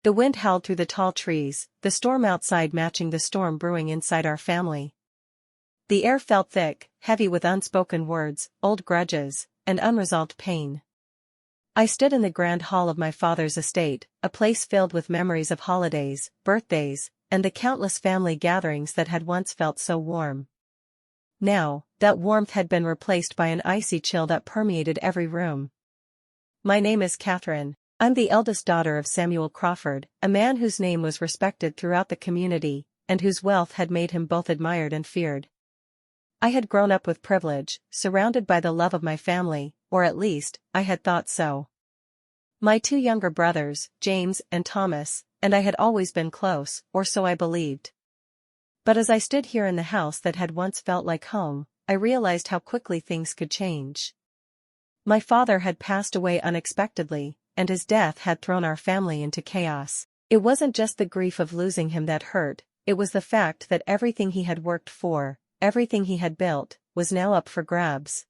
The wind howled through the tall trees, the storm outside matching the storm brewing inside our family. The air felt thick, heavy with unspoken words, old grudges, and unresolved pain. I stood in the grand hall of my father's estate, a place filled with memories of holidays, birthdays, and the countless family gatherings that had once felt so warm. Now, that warmth had been replaced by an icy chill that permeated every room. My name is Catherine. I'm the eldest daughter of Samuel Crawford, a man whose name was respected throughout the community, and whose wealth had made him both admired and feared. I had grown up with privilege, surrounded by the love of my family, or at least, I had thought so. My two younger brothers, James and Thomas, and I had always been close, or so I believed. But as I stood here in the house that had once felt like home, I realized how quickly things could change. My father had passed away unexpectedly, and his death had thrown our family into chaos. It wasn't just the grief of losing him that hurt, it was the fact that everything he had worked for, everything he had built, was now up for grabs.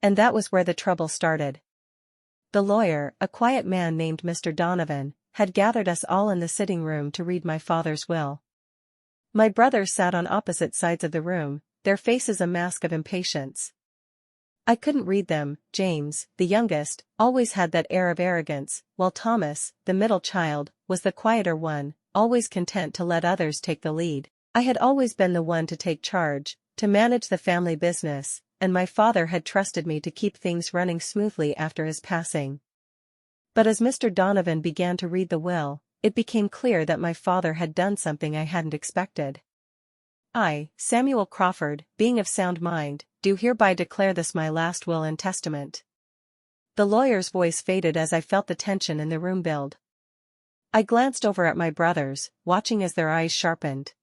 And that was where the trouble started. The lawyer, a quiet man named Mr. Donovan, had gathered us all in the sitting room to read my father's will. My brothers sat on opposite sides of the room, their faces a mask of impatience. I couldn't read them. James, the youngest, always had that air of arrogance, while Thomas, the middle child, was the quieter one, always content to let others take the lead. I had always been the one to take charge, to manage the family business, and my father had trusted me to keep things running smoothly after his passing. But as Mr. Donovan began to read the will, it became clear that my father had done something I hadn't expected. I, Samuel Crawford, being of sound mind, do hereby declare this my last will and testament. The lawyer's voice faded as I felt the tension in the room build. I glanced over at my brothers, watching as their eyes sharpened.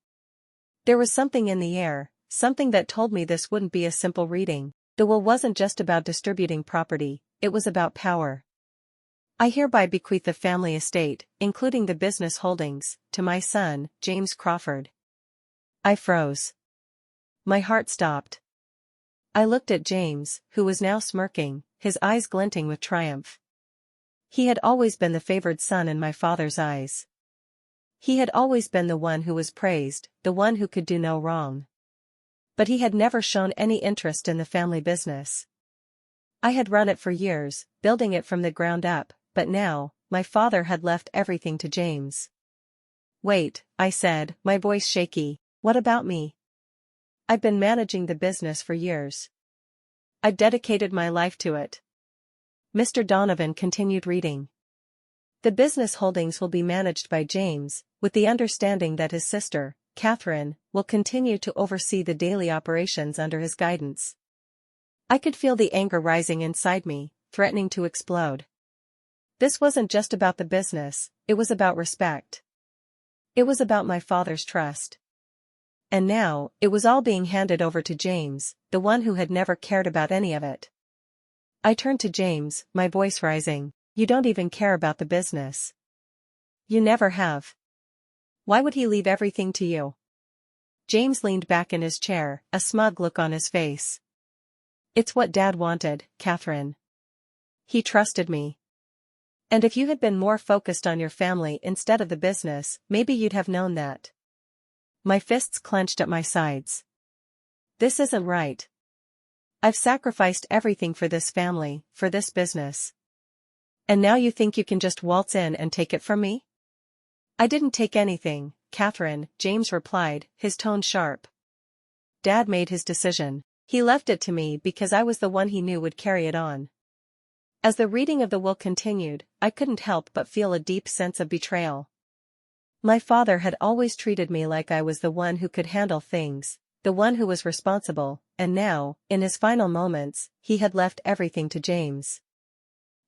There was something in the air, something that told me this wouldn't be a simple reading. The will wasn't just about distributing property, it was about power. I hereby bequeath the family estate, including the business holdings, to my son, James Crawford. I froze. My heart stopped. I looked at James, who was now smirking, his eyes glinting with triumph. He had always been the favored son in my father's eyes. He had always been the one who was praised, the one who could do no wrong. But he had never shown any interest in the family business. I had run it for years, building it from the ground up, but now, my father had left everything to James. Wait, I said, my voice shaky, what about me? I've been managing the business for years. I've dedicated my life to it. Mr. Donovan continued reading. The business holdings will be managed by James, with the understanding that his sister, Catherine, will continue to oversee the daily operations under his guidance. I could feel the anger rising inside me, threatening to explode. This wasn't just about the business, it was about respect. It was about my father's trust. And now, it was all being handed over to James, the one who had never cared about any of it. I turned to James, my voice rising. You don't even care about the business. You never have. Why would he leave everything to you? James leaned back in his chair, a smug look on his face. It's what Dad wanted, Catherine. He trusted me. And if you had been more focused on your family instead of the business, maybe you'd have known that. My fists clenched at my sides. This isn't right. I've sacrificed everything for this family, for this business. And now you think you can just waltz in and take it from me? I didn't take anything, Catherine, James replied, his tone sharp. Dad made his decision. He left it to me because I was the one he knew would carry it on. As the reading of the will continued, I couldn't help but feel a deep sense of betrayal. My father had always treated me like I was the one who could handle things, the one who was responsible, and now, in his final moments, he had left everything to James.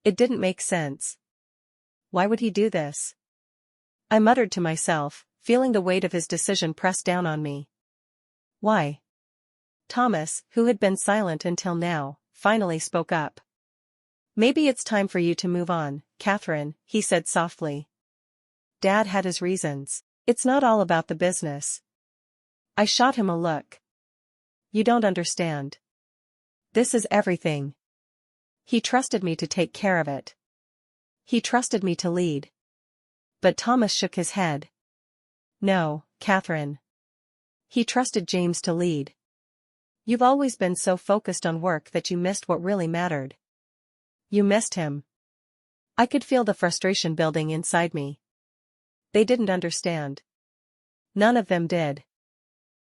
It didn't make sense. Why would he do this? I muttered to myself, feeling the weight of his decision press down on me. Why? Thomas, who had been silent until now, finally spoke up. Maybe it's time for you to move on, Catherine, he said softly. Dad had his reasons. It's not all about the business. I shot him a look. You don't understand. This is everything. He trusted me to take care of it. He trusted me to lead. but Thomas shook his head. No, Catherine. He trusted James to lead. You've always been so focused on work that you missed what really mattered. You missed him. I could feel the frustration building inside me. They didn't understand. None of them did.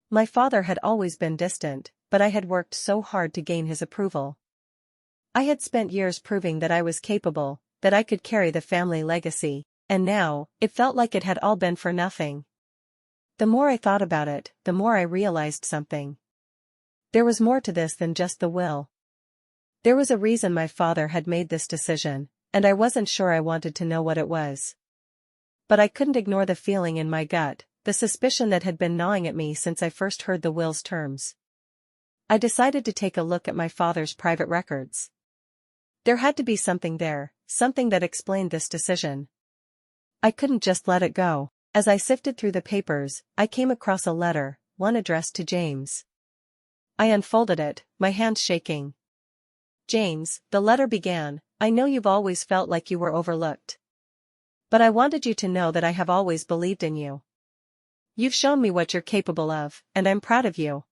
My father had always been distant, but I had worked so hard to gain his approval. I had spent years proving that I was capable, that I could carry the family legacy, and now, it felt like it had all been for nothing. The more I thought about it, the more I realized something. There was more to this than just the will. There was a reason my father had made this decision, and I wasn't sure I wanted to know what it was. But I couldn't ignore the feeling in my gut, the suspicion that had been gnawing at me since I first heard the will's terms. I decided to take a look at my father's private records. There had to be something there, something that explained this decision. I couldn't just let it go. As I sifted through the papers, I came across a letter, one addressed to James. I unfolded it, my hands shaking. James, the letter began, I know you've always felt like you were overlooked. But I wanted you to know that I have always believed in you. You've shown me what you're capable of, and I'm proud of you.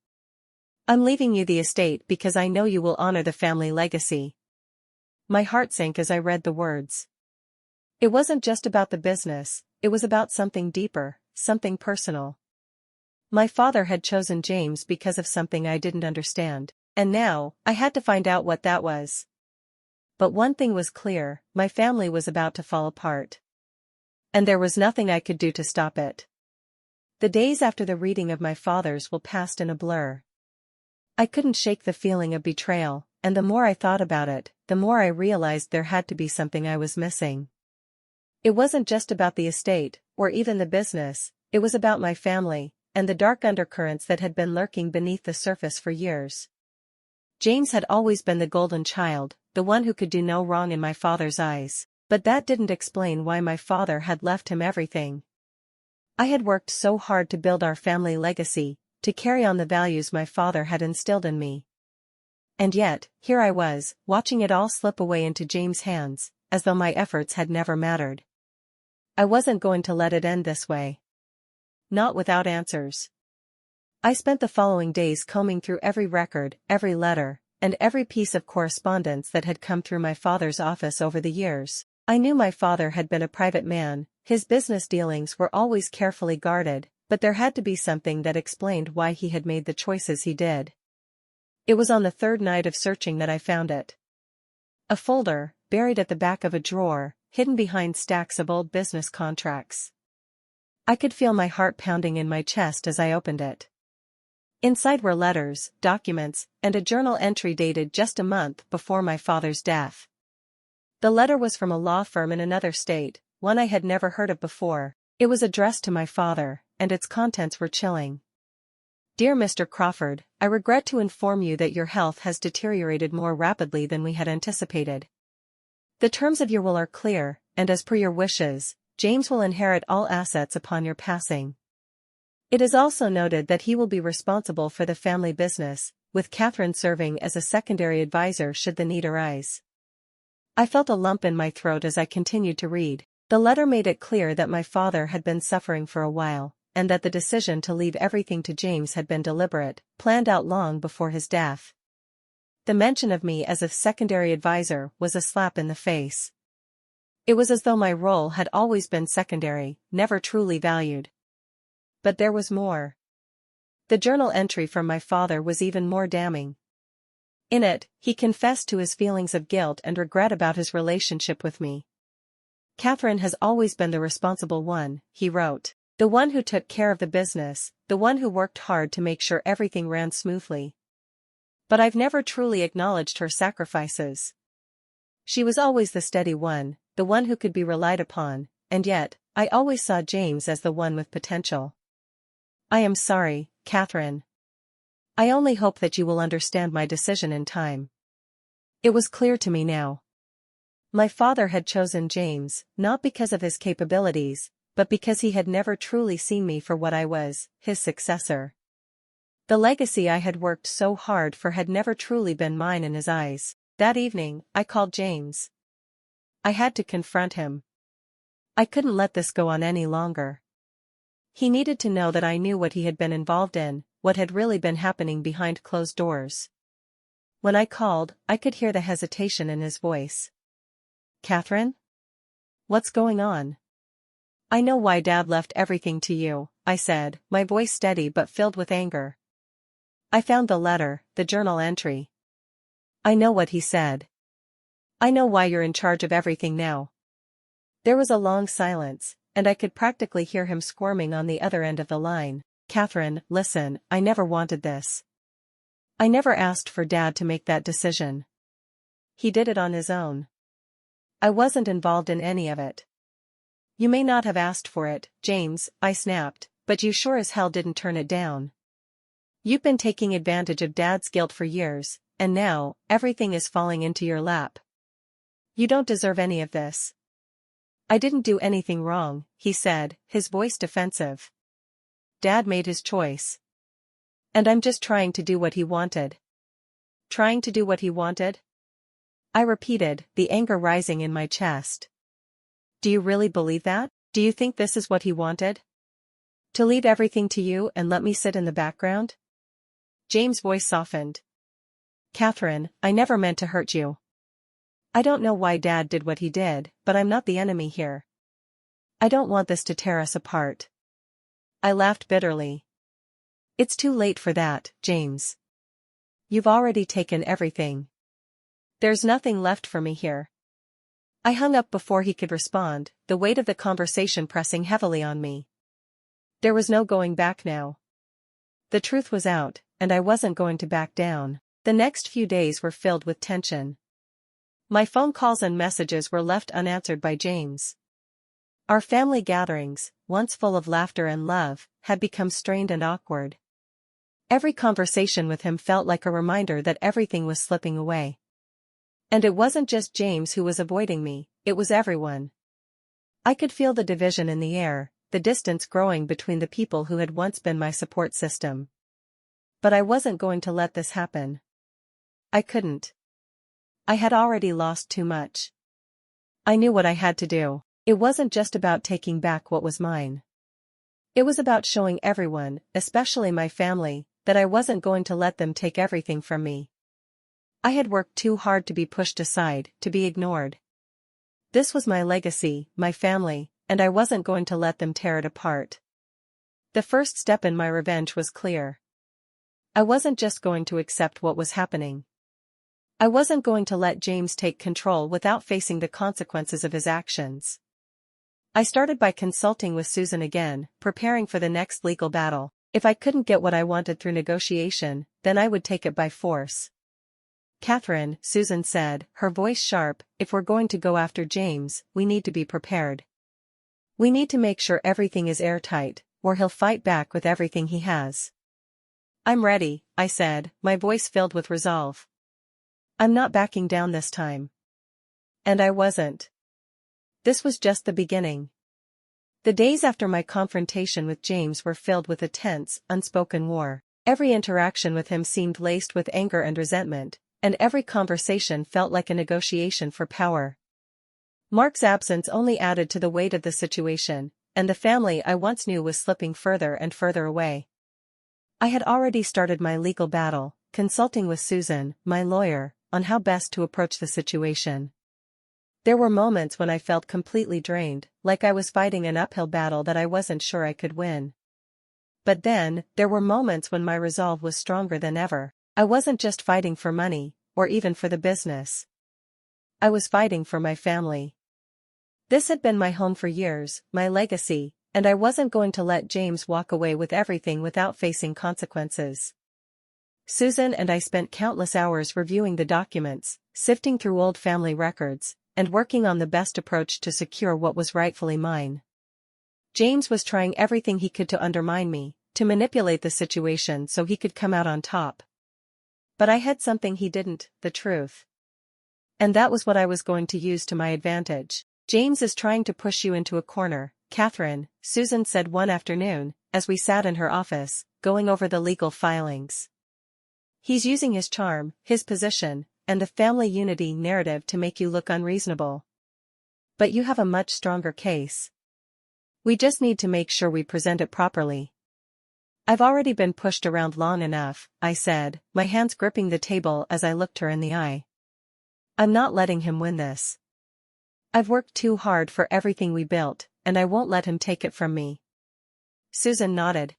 I'm leaving you the estate because I know you will honor the family legacy. My heart sank as I read the words. It wasn't just about the business, it was about something deeper, something personal. My father had chosen James because of something I didn't understand, and now, I had to find out what that was. But one thing was clear, my family was about to fall apart. And there was nothing I could do to stop it. The days after the reading of my father's will passed in a blur. I couldn't shake the feeling of betrayal, and the more I thought about it, the more I realized there had to be something I was missing. It wasn't just about the estate, or even the business, it was about my family, and the dark undercurrents that had been lurking beneath the surface for years. James had always been the golden child, the one who could do no wrong in my father's eyes, but that didn't explain why my father had left him everything. I had worked so hard to build our family legacy, to carry on the values my father had instilled in me. And yet, here I was, watching it all slip away into James' hands, as though my efforts had never mattered. I wasn't going to let it end this way. Not without answers. I spent the following days combing through every record, every letter, and every piece of correspondence that had come through my father's office over the years. I knew my father had been a private man, his business dealings were always carefully guarded, but there had to be something that explained why he had made the choices he did. It was on the third night of searching that I found it. A folder, buried at the back of a drawer, hidden behind stacks of old business contracts. I could feel my heart pounding in my chest as I opened it. Inside were letters, documents, and a journal entry dated just a month before my father's death. The letter was from a law firm in another state, one I had never heard of before. It was addressed to my father, and its contents were chilling. Dear Mr. Crawford, I regret to inform you that your health has deteriorated more rapidly than we had anticipated. The terms of your will are clear, and as per your wishes, James will inherit all assets upon your passing. It is also noted that he will be responsible for the family business, with Catherine serving as a secondary advisor should the need arise. I felt a lump in my throat as I continued to read. The letter made it clear that my father had been suffering for a while, and that the decision to leave everything to James had been deliberate, planned out long before his death. The mention of me as a secondary advisor was a slap in the face. It was as though my role had always been secondary, never truly valued. But there was more. The journal entry from my father was even more damning. In it, he confessed to his feelings of guilt and regret about his relationship with me. Catherine has always been the responsible one, he wrote. The one who took care of the business, the one who worked hard to make sure everything ran smoothly. But I've never truly acknowledged her sacrifices. She was always the steady one, the one who could be relied upon, and yet, I always saw James as the one with potential. I am sorry, Catherine. I only hope that you will understand my decision in time. It was clear to me now. My father had chosen James, not because of his capabilities, but because he had never truly seen me for what I was, his successor. The legacy I had worked so hard for had never truly been mine in his eyes. That evening, I called James. I had to confront him. I couldn't let this go on any longer. He needed to know that I knew what he had been involved in, what had really been happening behind closed doors. When I called, I could hear the hesitation in his voice. Catherine? What's going on? I know why Dad left everything to you, I said, my voice steady but filled with anger. I found the letter, the journal entry. I know what he said. I know why you're in charge of everything now. There was a long silence, and I could practically hear him squirming on the other end of the line. Catherine, listen, I never wanted this. I never asked for Dad to make that decision. He did it on his own. I wasn't involved in any of it. You may not have asked for it, James, I snapped, but you sure as hell didn't turn it down. You've been taking advantage of Dad's guilt for years, and now, everything is falling into your lap. You don't deserve any of this. I didn't do anything wrong, he said, his voice defensive. Dad made his choice. And I'm just trying to do what he wanted. Trying to do what he wanted? I repeated, the anger rising in my chest. Do you really believe that? Do you think this is what he wanted? To leave everything to you and let me sit in the background? James' voice softened. Catherine, I never meant to hurt you. I don't know why Dad did what he did, but I'm not the enemy here. I don't want this to tear us apart. I laughed bitterly. It's too late for that, James. You've already taken everything. There's nothing left for me here. I hung up before he could respond, the weight of the conversation pressing heavily on me. There was no going back now. The truth was out, and I wasn't going to back down. The next few days were filled with tension. My phone calls and messages were left unanswered by James. Our family gatherings, once full of laughter and love, had become strained and awkward. Every conversation with him felt like a reminder that everything was slipping away. And it wasn't just James who was avoiding me, it was everyone. I could feel the division in the air, the distance growing between the people who had once been my support system. But I wasn't going to let this happen. I couldn't. I had already lost too much. I knew what I had to do. It wasn't just about taking back what was mine. It was about showing everyone, especially my family, that I wasn't going to let them take everything from me. I had worked too hard to be pushed aside, to be ignored. This was my legacy, my family, and I wasn't going to let them tear it apart. The first step in my revenge was clear. I wasn't just going to accept what was happening. I wasn't going to let James take control without facing the consequences of his actions. I started by consulting with Susan again, preparing for the next legal battle. If I couldn't get what I wanted through negotiation, then I would take it by force. Catherine, Susan said, her voice sharp, if we're going to go after James, we need to be prepared. We need to make sure everything is airtight, or he'll fight back with everything he has. I'm ready, I said, my voice filled with resolve. I'm not backing down this time. And I wasn't. This was just the beginning. The days after my confrontation with James were filled with a tense, unspoken war. Every interaction with him seemed laced with anger and resentment, and every conversation felt like a negotiation for power. Mark's absence only added to the weight of the situation, and the family I once knew was slipping further and further away. I had already started my legal battle, consulting with Susan, my lawyer, on how best to approach the situation. There were moments when I felt completely drained, like I was fighting an uphill battle that I wasn't sure I could win. But then, there were moments when my resolve was stronger than ever. I wasn't just fighting for money, or even for the business. I was fighting for my family. This had been my home for years, my legacy, and I wasn't going to let James walk away with everything without facing consequences. Susan and I spent countless hours reviewing the documents, sifting through old family records, and working on the best approach to secure what was rightfully mine. James was trying everything he could to undermine me, to manipulate the situation so he could come out on top. But I had something he didn't, the truth. And that was what I was going to use to my advantage. James is trying to push you into a corner, Catherine, Susan said one afternoon, as we sat in her office, going over the legal filings. He's using his charm, his position, and the family unity narrative to make you look unreasonable. But you have a much stronger case. We just need to make sure we present it properly. I've already been pushed around long enough, I said, my hands gripping the table as I looked her in the eye. I'm not letting him win this. I've worked too hard for everything we built, and I won't let him take it from me. Susan nodded.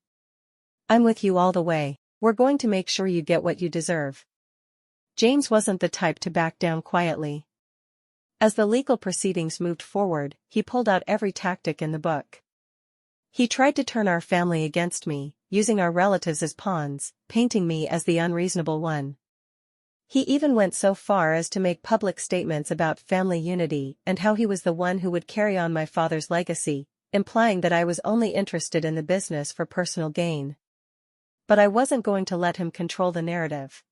I'm with you all the way. We're going to make sure you get what you deserve. James wasn't the type to back down quietly. As the legal proceedings moved forward, he pulled out every tactic in the book. He tried to turn our family against me, using our relatives as pawns, painting me as the unreasonable one. He even went so far as to make public statements about family unity and how he was the one who would carry on my father's legacy, implying that I was only interested in the business for personal gain. But I wasn't going to let him control the narrative.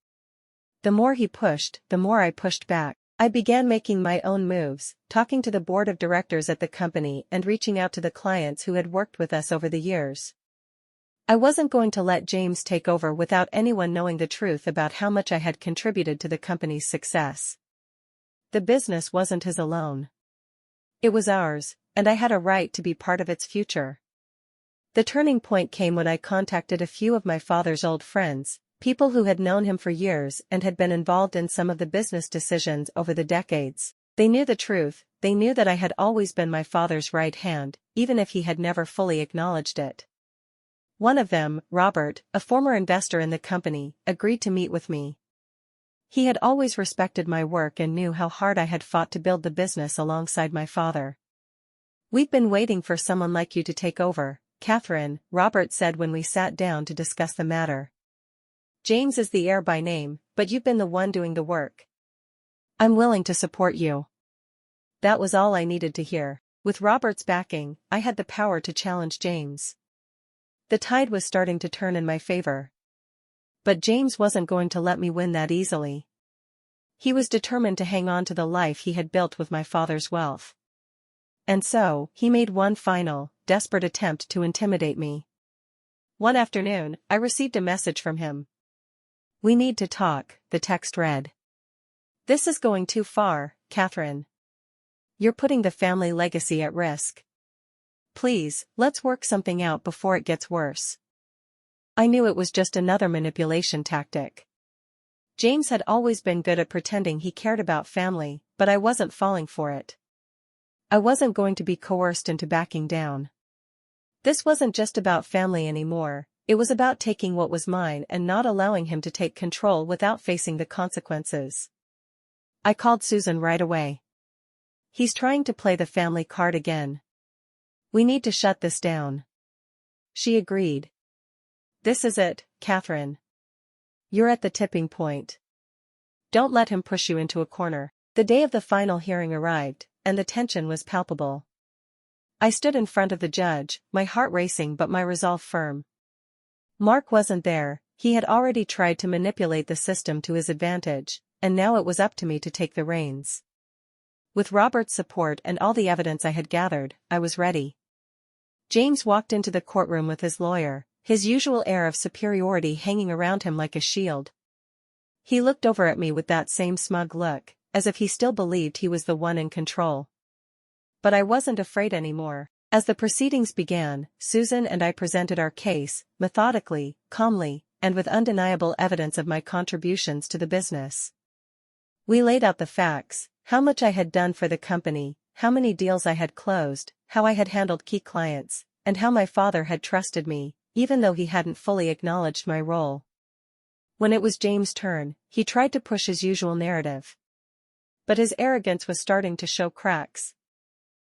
The more he pushed, the more I pushed back. I began making my own moves, talking to the board of directors at the company and reaching out to the clients who had worked with us over the years. I wasn't going to let James take over without anyone knowing the truth about how much I had contributed to the company's success. The business wasn't his alone. It was ours, and I had a right to be part of its future. The turning point came when I contacted a few of my father's old friends, people who had known him for years and had been involved in some of the business decisions over the decades. They knew the truth, they knew that I had always been my father's right hand, even if he had never fully acknowledged it. One of them, Robert, a former investor in the company, agreed to meet with me. He had always respected my work and knew how hard I had fought to build the business alongside my father. We've been waiting for someone like you to take over, Catherine, Robert said when we sat down to discuss the matter. James is the heir by name, but you've been the one doing the work. I'm willing to support you. That was all I needed to hear. With Robert's backing, I had the power to challenge James. The tide was starting to turn in my favor. But James wasn't going to let me win that easily. He was determined to hang on to the life he had built with my father's wealth. And so, he made one final, desperate attempt to intimidate me. One afternoon, I received a message from him. We need to talk, the text read. This is going too far, Catherine. You're putting the family legacy at risk. Please, let's work something out before it gets worse. I knew it was just another manipulation tactic. James had always been good at pretending he cared about family, but I wasn't falling for it. I wasn't going to be coerced into backing down. This wasn't just about family anymore. It was about taking what was mine and not allowing him to take control without facing the consequences. I called Susan right away. He's trying to play the family card again. We need to shut this down. She agreed. This is it, Catherine. You're at the tipping point. Don't let him push you into a corner. The day of the final hearing arrived, and the tension was palpable. I stood in front of the judge, my heart racing but my resolve firm. Mark wasn't there. He had already tried to manipulate the system to his advantage, and now it was up to me to take the reins. With Robert's support and all the evidence I had gathered, I was ready. James walked into the courtroom with his lawyer, his usual air of superiority hanging around him like a shield. He looked over at me with that same smug look, as if he still believed he was the one in control. But I wasn't afraid anymore. As the proceedings began, Susan and I presented our case, methodically, calmly, and with undeniable evidence of my contributions to the business. We laid out the facts, how much I had done for the company, how many deals I had closed, how I had handled key clients, and how my father had trusted me, even though he hadn't fully acknowledged my role. When it was James' turn, he tried to push his usual narrative. But his arrogance was starting to show cracks.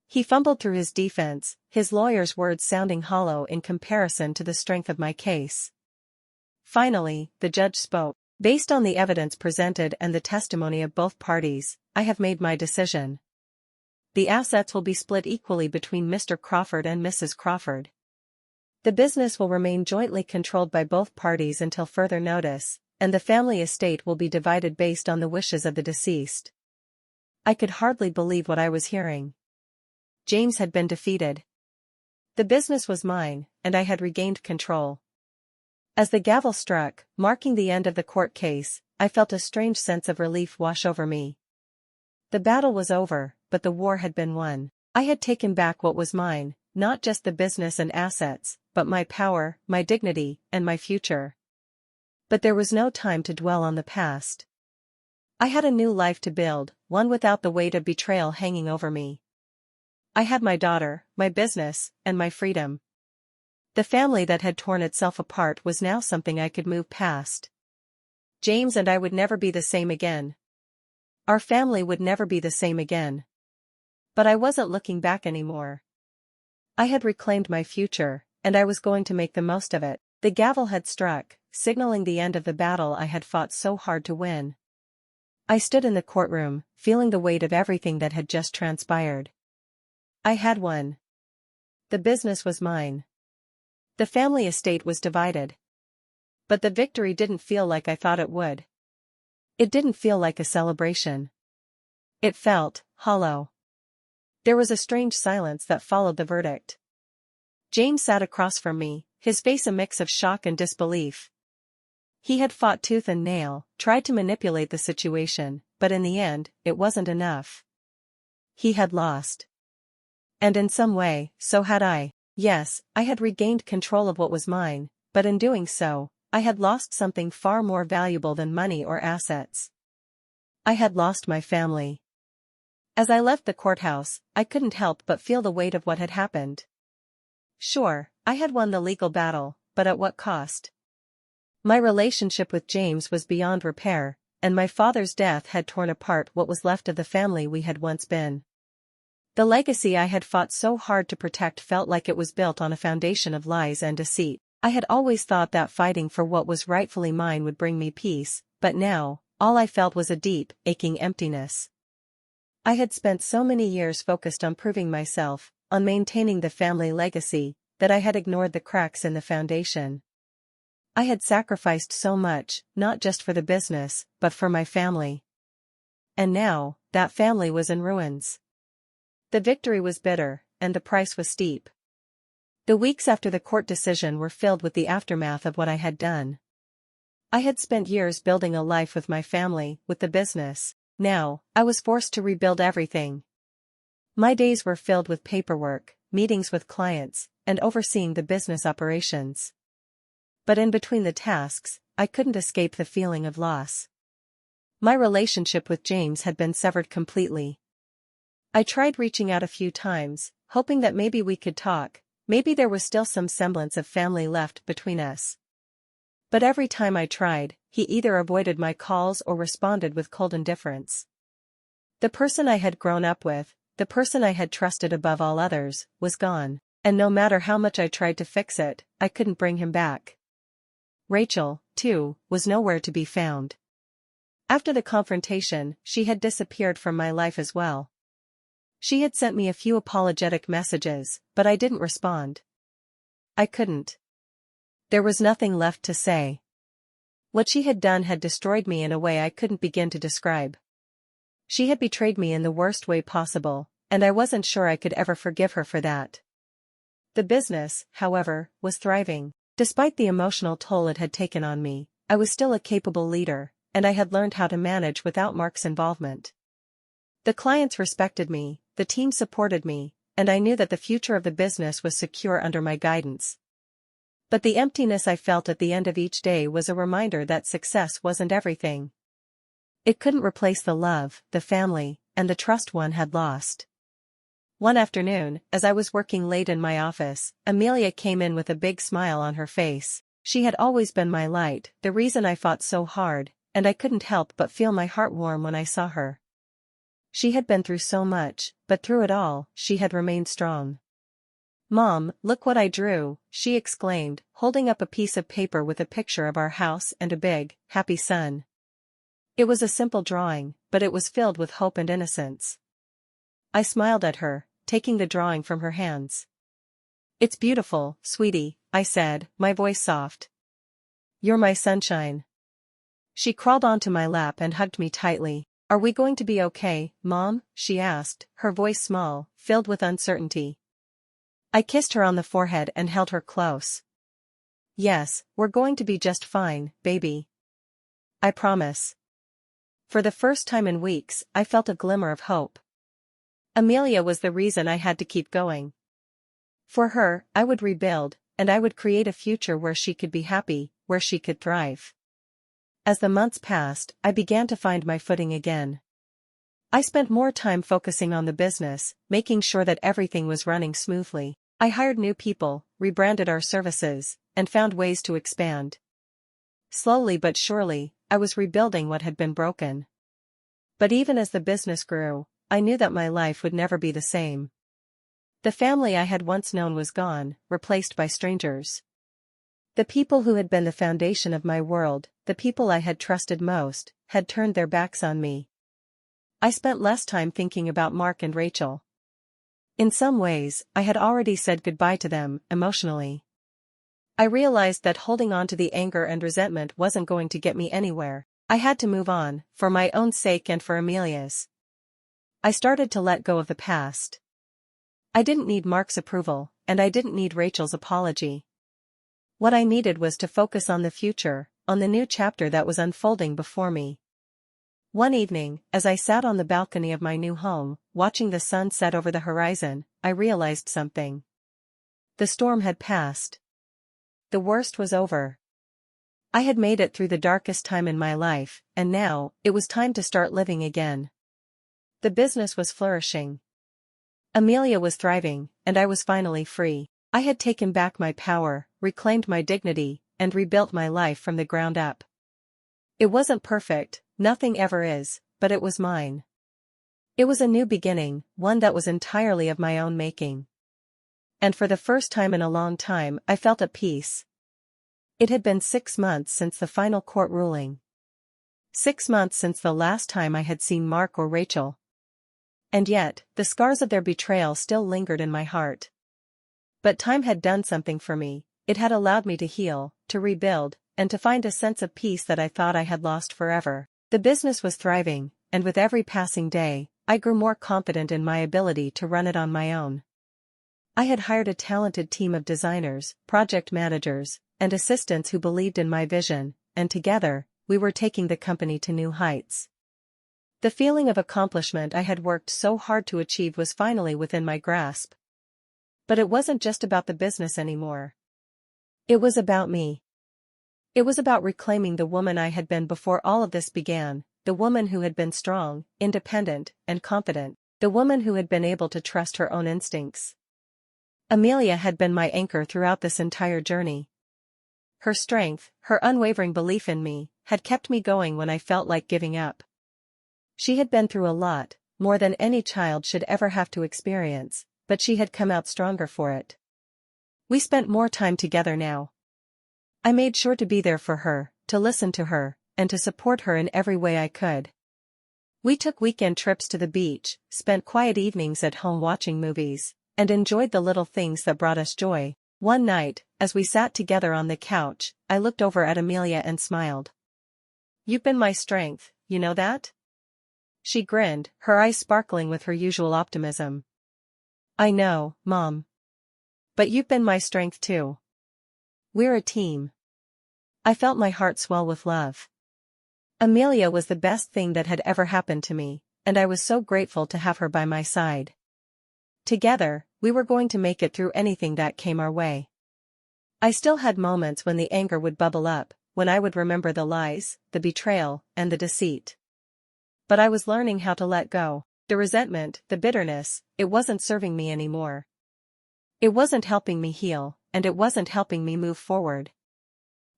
He fumbled through his defense, his lawyer's words sounding hollow in comparison to the strength of my case. Finally, the judge spoke. Based on the evidence presented and the testimony of both parties, I have made my decision. The assets will be split equally between Mr. Crawford and Mrs. Crawford. The business will remain jointly controlled by both parties until further notice, and the family estate will be divided based on the wishes of the deceased. I could hardly believe what I was hearing. James had been defeated. The business was mine, and I had regained control. As the gavel struck, marking the end of the court case, I felt a strange sense of relief wash over me. The battle was over, but the war had been won. I had taken back what was mine, not just the business and assets, but my power, my dignity, and my future. But there was no time to dwell on the past. I had a new life to build, one without the weight of betrayal hanging over me. I had my daughter, my business, and my freedom. The family that had torn itself apart was now something I could move past. James and I would never be the same again. Our family would never be the same again. But I wasn't looking back anymore. I had reclaimed my future, and I was going to make the most of it. The gavel had struck, signaling the end of the battle I had fought so hard to win. I stood in the courtroom, feeling the weight of everything that had just transpired. I had won. The business was mine. The family estate was divided. But the victory didn't feel like I thought it would. It didn't feel like a celebration. It felt hollow. There was a strange silence that followed the verdict. James sat across from me, his face a mix of shock and disbelief. He had fought tooth and nail, tried to manipulate the situation, but in the end, it wasn't enough. He had lost. And in some way, so had I. Yes, I had regained control of what was mine, but in doing so, I had lost something far more valuable than money or assets. I had lost my family. As I left the courthouse, I couldn't help but feel the weight of what had happened. Sure, I had won the legal battle, but at what cost? My relationship with James was beyond repair, and my father's death had torn apart what was left of the family we had once been. The legacy I had fought so hard to protect felt like it was built on a foundation of lies and deceit. I had always thought that fighting for what was rightfully mine would bring me peace, but now, all I felt was a deep, aching emptiness. I had spent so many years focused on proving myself, on maintaining the family legacy, that I had ignored the cracks in the foundation. I had sacrificed so much, not just for the business, but for my family. And now, that family was in ruins. The victory was bitter, and the price was steep. The weeks after the court decision were filled with the aftermath of what I had done. I had spent years building a life with my family, with the business. Now, I was forced to rebuild everything. My days were filled with paperwork, meetings with clients, and overseeing the business operations. But in between the tasks, I couldn't escape the feeling of loss. My relationship with James had been severed completely. I tried reaching out a few times, hoping that maybe we could talk, maybe there was still some semblance of family left between us. But every time I tried, he either avoided my calls or responded with cold indifference. The person I had grown up with, the person I had trusted above all others, was gone, and no matter how much I tried to fix it, I couldn't bring him back. Rachel, too, was nowhere to be found. After the confrontation, she had disappeared from my life as well. She had sent me a few apologetic messages, but I didn't respond. I couldn't. There was nothing left to say. What she had done had destroyed me in a way I couldn't begin to describe. She had betrayed me in the worst way possible, and I wasn't sure I could ever forgive her for that. The business, however, was thriving. Despite the emotional toll it had taken on me, I was still a capable leader, and I had learned how to manage without Mark's involvement. The clients respected me, the team supported me, and I knew that the future of the business was secure under my guidance. But the emptiness I felt at the end of each day was a reminder that success wasn't everything. It couldn't replace the love, the family, and the trust one had lost. One afternoon, as I was working late in my office, Amelia came in with a big smile on her face. She had always been my light, the reason I fought so hard, and I couldn't help but feel my heart warm when I saw her. She had been through so much, but through it all, she had remained strong. "Mom, look what I drew," she exclaimed, holding up a piece of paper with a picture of our house and a big, happy sun. It was a simple drawing, but it was filled with hope and innocence. I smiled at her, taking the drawing from her hands. "It's beautiful, sweetie," I said, my voice soft. "You're my sunshine." She crawled onto my lap and hugged me tightly. "Are we going to be okay, Mom?" she asked, her voice small, filled with uncertainty. I kissed her on the forehead and held her close. "Yes, we're going to be just fine, baby. I promise." For the first time in weeks, I felt a glimmer of hope. Amelia was the reason I had to keep going. For her, I would rebuild, and I would create a future where she could be happy, where she could thrive. As the months passed, I began to find my footing again. I spent more time focusing on the business, making sure that everything was running smoothly. I hired new people, rebranded our services, and found ways to expand. Slowly but surely, I was rebuilding what had been broken. But even as the business grew, I knew that my life would never be the same. The family I had once known was gone, replaced by strangers. The people who had been the foundation of my world, the people I had trusted most, had turned their backs on me. I spent less time thinking about Mark and Rachel. In some ways, I had already said goodbye to them, emotionally. I realized that holding on to the anger and resentment wasn't going to get me anywhere. I had to move on, for my own sake and for Amelia's. I started to let go of the past. I didn't need Mark's approval, and I didn't need Rachel's apology. What I needed was to focus on the future, on the new chapter that was unfolding before me. One evening, as I sat on the balcony of my new home, watching the sun set over the horizon, I realized something. The storm had passed. The worst was over. I had made it through the darkest time in my life, and now, it was time to start living again. The business was flourishing. Amelia was thriving, and I was finally free. I had taken back my power, reclaimed my dignity, and rebuilt my life from the ground up. It wasn't perfect, nothing ever is, but it was mine. It was a new beginning, one that was entirely of my own making. And for the first time in a long time, I felt at peace. It had been 6 months since the final court ruling. 6 months since the last time I had seen Mark or Rachel. And yet, the scars of their betrayal still lingered in my heart. But time had done something for me. It had allowed me to heal, to rebuild, and to find a sense of peace that I thought I had lost forever. The business was thriving, and with every passing day, I grew more confident in my ability to run it on my own. I had hired a talented team of designers, project managers, and assistants who believed in my vision, and together, we were taking the company to new heights. The feeling of accomplishment I had worked so hard to achieve was finally within my grasp. But it wasn't just about the business anymore. It was about me. It was about reclaiming the woman I had been before all of this began, the woman who had been strong, independent, and confident, the woman who had been able to trust her own instincts. Amelia had been my anchor throughout this entire journey. Her strength, her unwavering belief in me, had kept me going when I felt like giving up. She had been through a lot, more than any child should ever have to experience, but she had come out stronger for it. We spent more time together now. I made sure to be there for her, to listen to her, and to support her in every way I could. We took weekend trips to the beach, spent quiet evenings at home watching movies, and enjoyed the little things that brought us joy. One night, as we sat together on the couch, I looked over at Amelia and smiled. "You've been my strength, you know that?" She grinned, her eyes sparkling with her usual optimism. "I know, Mom. But you've been my strength too. We're a team." I felt my heart swell with love. Amelia was the best thing that had ever happened to me, and I was so grateful to have her by my side. Together, we were going to make it through anything that came our way. I still had moments when the anger would bubble up, when I would remember the lies, the betrayal, and the deceit. But I was learning how to let go. The resentment, the bitterness, it wasn't serving me anymore. It wasn't helping me heal, and it wasn't helping me move forward.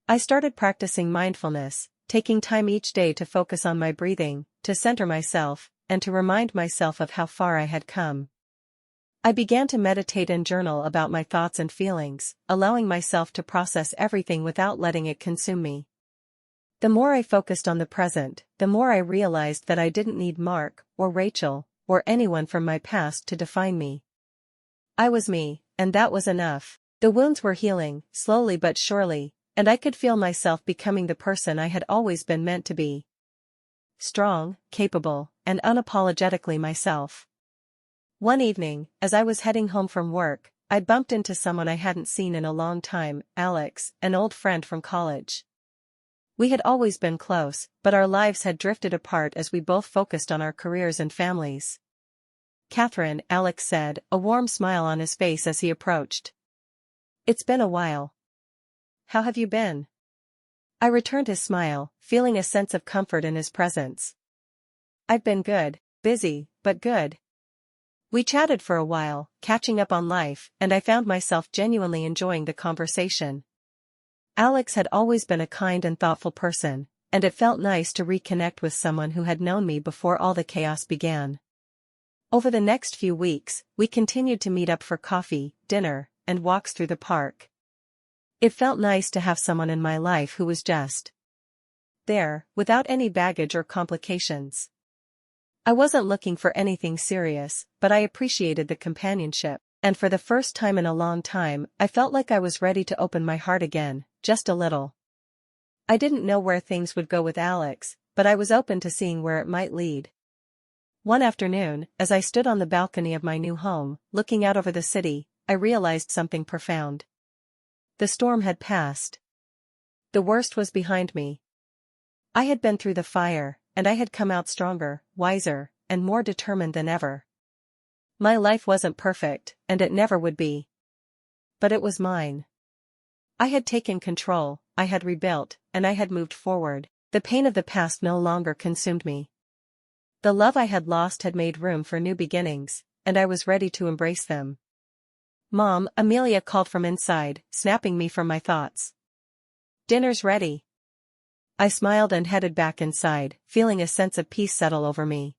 I started practicing mindfulness, taking time each day to focus on my breathing, to center myself, and to remind myself of how far I had come. I began to meditate and journal about my thoughts and feelings, allowing myself to process everything without letting it consume me. The more I focused on the present, the more I realized that I didn't need Mark, or Rachel, or anyone from my past to define me. I was me, and that was enough. The wounds were healing, slowly but surely, and I could feel myself becoming the person I had always been meant to be. Strong, capable, and unapologetically myself. One evening, as I was heading home from work, I bumped into someone I hadn't seen in a long time, Alex, an old friend from college. We had always been close, but our lives had drifted apart as we both focused on our careers and families. "Catherine," Alex said, a warm smile on his face as he approached. "It's been a while. How have you been?" I returned his smile, feeling a sense of comfort in his presence. "I've been good, busy, but good." We chatted for a while, catching up on life, and I found myself genuinely enjoying the conversation. Alex had always been a kind and thoughtful person, and it felt nice to reconnect with someone who had known me before all the chaos began. Over the next few weeks, we continued to meet up for coffee, dinner, and walks through the park. It felt nice to have someone in my life who was just there, without any baggage or complications. I wasn't looking for anything serious, but I appreciated the companionship, and for the first time in a long time, I felt like I was ready to open my heart again, just a little. I didn't know where things would go with Alex, but I was open to seeing where it might lead. One afternoon, as I stood on the balcony of my new home, looking out over the city, I realized something profound. The storm had passed. The worst was behind me. I had been through the fire, and I had come out stronger, wiser, and more determined than ever. My life wasn't perfect, and it never would be. But it was mine. I had taken control, I had rebuilt, and I had moved forward. The pain of the past no longer consumed me. The love I had lost had made room for new beginnings, and I was ready to embrace them. "Mom," Amelia called from inside, snapping me from my thoughts. "Dinner's ready." I smiled and headed back inside, feeling a sense of peace settle over me.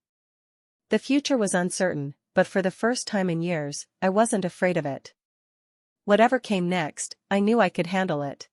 The future was uncertain, but for the first time in years, I wasn't afraid of it. Whatever came next, I knew I could handle it.